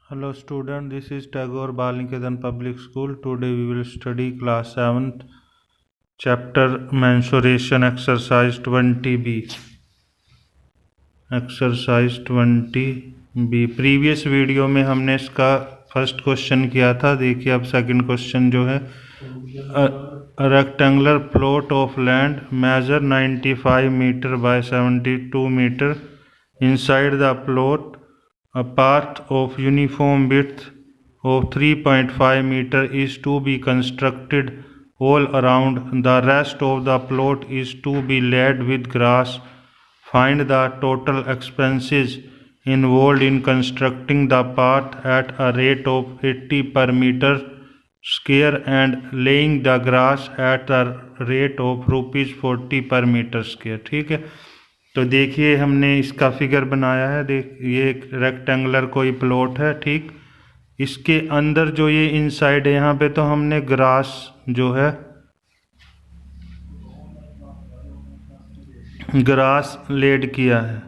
Hello student, this is Tagore Balniketan Public School. Today we will study class 7th chapter mensuration exercise 20b. Exercise 20b. Previous video में हमने इसका first question किया था. देखिए अब second question जो है, rectangular plot of land measure 95 metre by 72 metre inside the plot. A path of uniform width of 3.5 meter is to be constructed all around. The rest of the plot is to be laid with grass. Find the total expenses involved in constructing the path at a rate of 80 per meter square and laying the grass at a rate of rupees 40 per meter square. ठीक है, तो देखिए हमने इसका figure बनाया है. देख, ये एक रेक्टेंगुलर कोई प्लॉट है. ठीक, इसके अंदर जो ये इनसाइड है, यहाँ पे तो हमने ग्रास जो है ग्रास लेड किया है.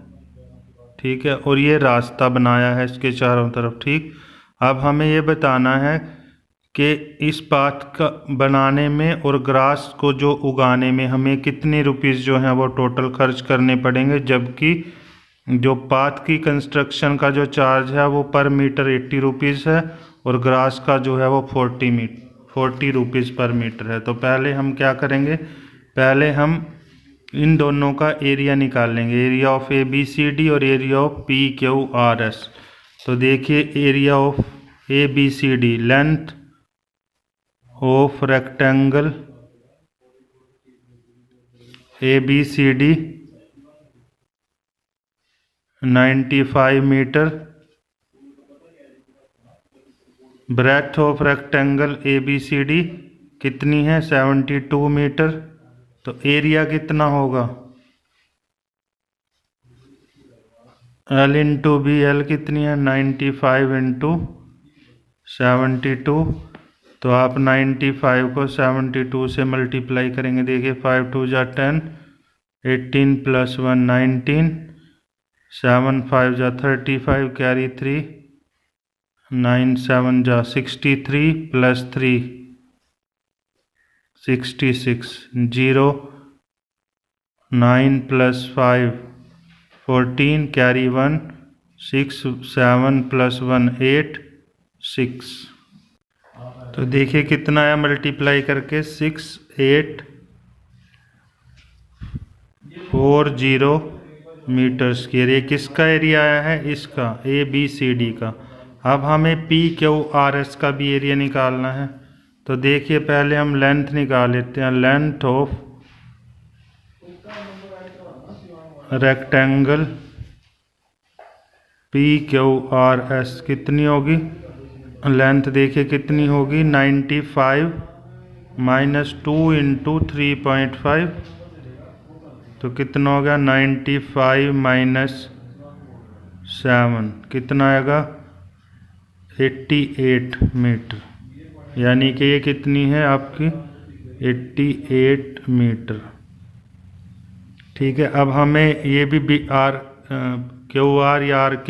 ठीक है, और ये रास्ता बनाया है इसके चारों तरफ. ठीक, अब हमें ये बताना है कि इस पाथ का बनाने में और ग्रास को जो उगाने में हमें कितने रुपीस जो हैं वो टोटल खर्च करने पड़ेंगे, जबकि जो पाथ की कंस्ट्रक्शन का जो चार्ज है वो पर मीटर 80 रुपीस है और ग्रास का जो है वो 40 रुपीस पर मीटर है. तो पहले हम क्या करेंगे, पहले हम इन दोनों का एरिया निकाल लेंगे, एरिया ऑफ ABCD और एरिया ऑफ PQRS. तो देखिए area of ABCD, length of rectangle ABCD 95 metre. Breadth of rectangle ABCD कितनी है, 72 मीटर. तो एरिया कितना होगा, L इंटू बी. L कितनी है, 95 इंटू 72. तो आप 95 को 72 से मल्टीप्लाई करेंगे. देखिए 5 2 जा 10, 18 प्लस 1 19, 7 5 जा 35, कैरी 3, 9 7 जा 63 प्लस 3 66, 0 9 प्लस 5 14, कैरी 1 6, 7 प्लस 1 8 6. तो देखिए कितना है मल्टीप्लाई करके, 6840 मीटर स्क्वायर. ये किसका एरिया आया है, इसका ABCD का. अब हमें PQRS का भी एरिया निकालना है. तो देखिए पहले हम लेंथ निकाल लेते हैं. लेंथ ऑफ रेक्टेंगल PQRS कितनी होगी, लेंथ देखिए कितनी होगी, 95 माइनस 2 इंटू 3.5. तो कितना होगा, 95 माइनस 7 कितना आएगा, 88 मीटर. यानी कि ये कितनी है आपकी, 88 मीटर. ठीक है, अब हमें ये भी QR या RQ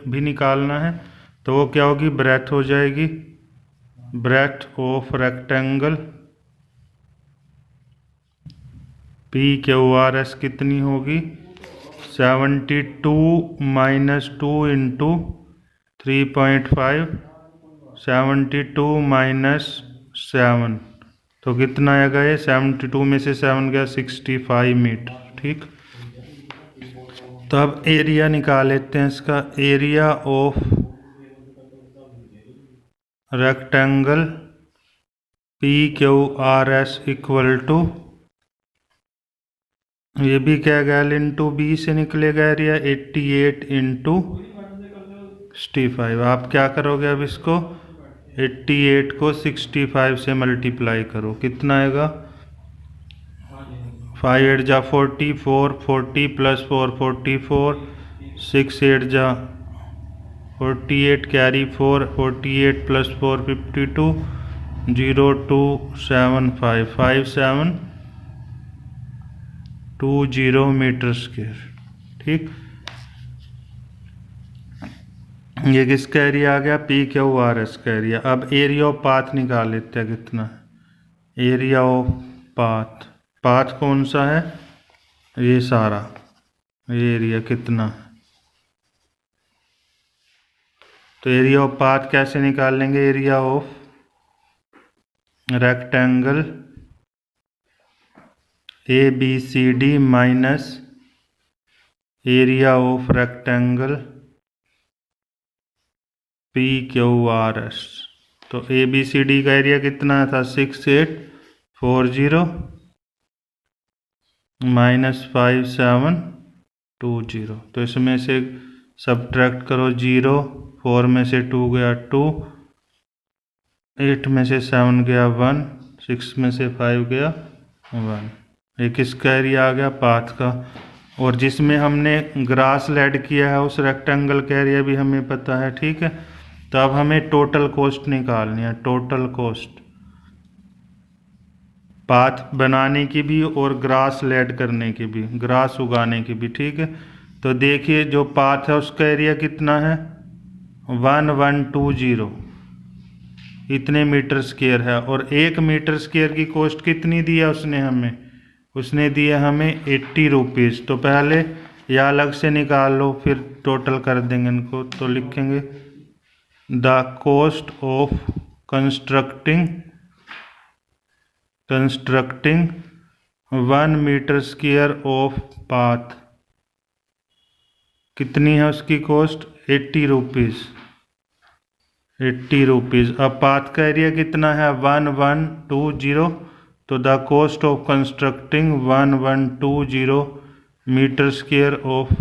भी निकालना है. तो वो क्या होगी, ब्रेथ हो जाएगी. ब्रेथ ऑफ रेक्टेंगल PQRS कितनी होगी, 72 माइनस 2 इंटू 3.5, 72 माइनस 7. तो कितना आएगा, ये 72 में से 7 गया 65 मीटर. ठीक, तो अब एरिया निकाल लेते हैं इसका. Area of rectangle PQRS equal to, ये भी क्या गया, L इंटू बी से निकलेगा एरिया, 88 इंटू 65. आप क्या करोगे, अब इसको 88 को 65 से मल्टीप्लाई करो. कितना आएगा, 5 8 जा 44, 40 प्लस 4 44, 6 8 जा 48, कैरी 4, 48 प्लस 4 52, 0 2 7 5 5 7 20 मीटर स्क्वायर. ठीक, ये किसका एरिया आ गया, पी क्यू आर एस का एरिया। अब एरिया ऑफ पाथ निकाल लेते हैं कितना है। एरिया ऑफ पाथ, पाथ कौन सा है, ये सारा, ये एरिया कितना है। तो एरिया ऑफ पाथ कैसे निकाल लेंगे, area of rectangle A B C D minus area of rectangle P Q R S. तो ए बी सी डी का एरिया कितना था, 6840 माइनस 5720। तो इसमें से सब्ट्रैक्ट करो 0, 4 में से 2 गया 2, 8 में से 7 गया 1, 6 में से 5 गया 1। ये किसका एरिया आ गया, पाथ का। और जिसमें हमने ग्रास ऐड किया है उस रेक्टेंगल का एरिया भी हमें पता है, ठीक है। तो अब हमें टोटल कॉस्ट निकालनी है, टोटल कॉस्ट पाथ बनाने की भी और ग्रास ऐड करने की भी, ग्रास उगाने की भी, ठीक है। तो देखिए जो पाथ है उसका एरिया कितना है, 1120 इतने मीटर स्क्वायर है। और 1 मीटर स्क्वायर की कॉस्ट कितनी दी है उसने हमें, उसने दिया हमें 80 रुपीज़। तो पहले या अलग से निकाल लो फिर टोटल कर देंगे इनको। तो लिखेंगे the cost of constructing 1 metre square of path, कितनी है उसकी कॉस्ट, 80 रुपीज़, 80 रुपीज़। अब पाथ का एरिया कितना है, 1120। तो the cost of constructing 1120 metre square of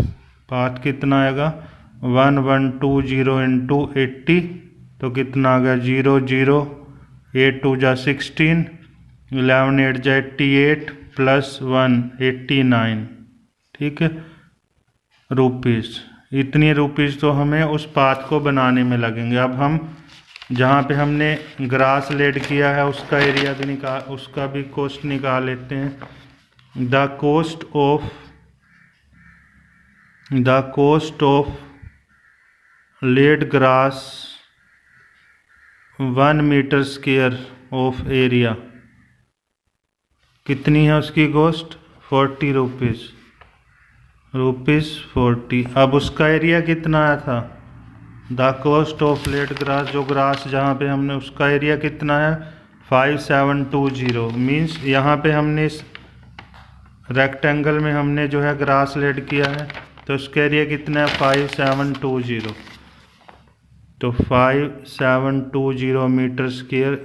path कितना आएगा, 1120 इंटू 80। तो कितना आ गया, 0 0, 8 2 जा 16, 11 8 जा 88 प्लस 1 89, ठीक है, रुपीज़। इतनी रुपीज़ तो हमें उस पाथ को बनाने में लगेंगे। अब हम जहाँ पे हमने ग्रास ऐड किया है उसका एरिया भी उसका भी कॉस्ट निकाल लेते हैं। The cost of laid grass 1 metre square of area, कितनी है उसकी कॉस्ट, 40 रुपीज़, 40। अब उसका एरिया कितना आया था, the cost of laid grass, जो ग्रास जहाँ पे हमने, उसका एरिया कितना है 5720। मीन्स यहाँ पे हमने इस रेक्टेंगल में हमने जो है ग्रास लेड किया है, तो उसका एरिया कितना है 5720। तो 5720 मीटर स्क्वायर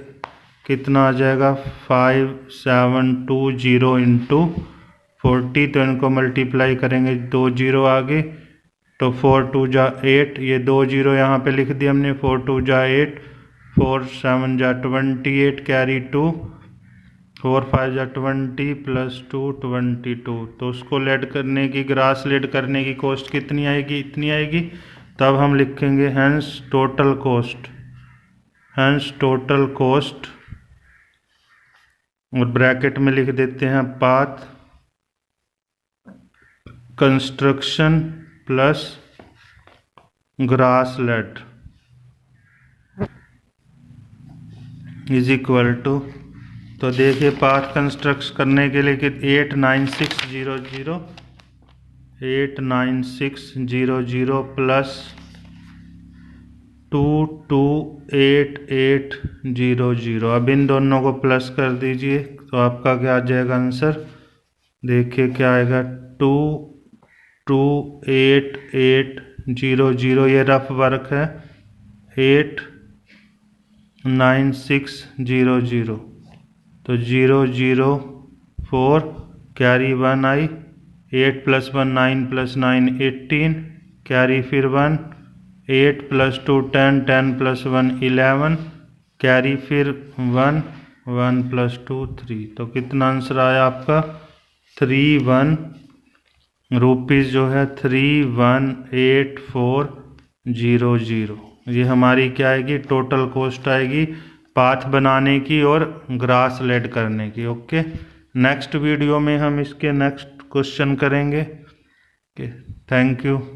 कितना आ जाएगा, 5720 इंटू 40। तो इनको मल्टीप्लाई करेंगे, 2 0 आगे, तो 4 2 जा 8, ये 2 0 यहाँ पे लिख दिया हमने, 4 2 जा 8, 4 7 जा 28, कैरी 2, 4 5 जा 20 प्लस 2 22। तो उसको लेड करने की, ग्रास लेड करने की कॉस्ट कितनी आएगी, इतनी आएगी। तब हम लिखेंगे हेंस टोटल कॉस्ट, और ब्रैकेट में लिख देते हैं path construction plus grass laid is equal to. तो देखिए पाथ कंस्ट्रक्ट करने के लिए कि 89600 प्लस 228800। अब इन दोनों को प्लस कर दीजिए तो आपका क्या आ जाएगा आंसर, देखिए क्या आएगा, 228800। ये रफ वर्क है, 89600। तो 004 कैरी 1 आई, 8 प्लस 1 9 प्लस 9 18, कैरी फिर 1, 8 प्लस 2 10, 10 प्लस 1 11, कैरी फिर 1, 1 प्लस 2 3। तो कितना आंसर आया आपका, 31 रुपीज़ जो है 318400। ये हमारी क्या आएगी, टोटल कॉस्ट आएगी पाथ बनाने की और ग्रास लेड करने की। ओके, नेक्स्ट वीडियो में हम इसके नेक्स्ट क्वेश्चन करेंगे। Okay, thank you.